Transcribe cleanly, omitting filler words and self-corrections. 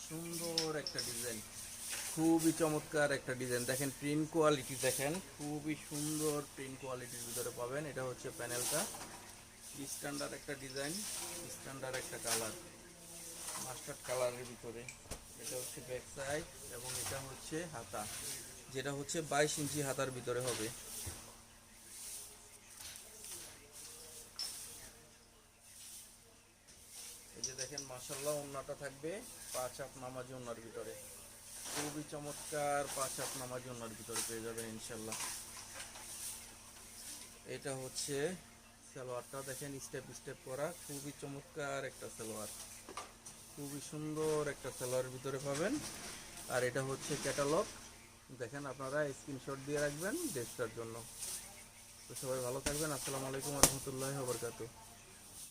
সুন্দর একটা ডিজাইন, খুবই চমৎকার একটা ডিজাইন। দেখেন প্রিন্ট কোয়ালিটি, দেখেন খুবই সুন্দর প্রিন্ট কোয়ালিটির ভিতরে পাবেন। এটা হচ্ছে প্যানেলটা, স্ট্যান্ডার্ড একটা ডিজাইন, স্ট্যান্ডার্ড একটা কালার, মাস্টার্ড কালারের ভিতরে। এটা হচ্ছে ব্যাক সাইড এবং এটা হচ্ছে হাতা, যেটা হচ্ছে 22 ইঞ্চি হাতার ভিতরে হবে। এই যে দেখেন মাশাআল্লাহ, ওন্নাটা থাকবে 5 হাত নামাজি ওন্নার ভিতরে, খুবই চমৎকার 5 হাত নামাজি ওন্নার ভিতরে পেয়ে যাবেন ইনশাল্লাহ। এটা হচ্ছে সালোয়ারটা, দেখেন স্টেপ স্টেপ করা, খুবই চমৎকার একটা সালোয়ার, খুবই সুন্দর একটা সালোয়ারের ভিতরে পাবেন। আর এটা হচ্ছে ক্যাটালগ, দেখেন আপনারা স্ক্রিনশট দিয়ে রাখবেন ড্রেসটার জন্য। তো সবাই ভালো থাকবেন, আসসালামু আলাইকুম ওয়া রাহমাতুল্লাহি ওয়া বারাকাতুহু।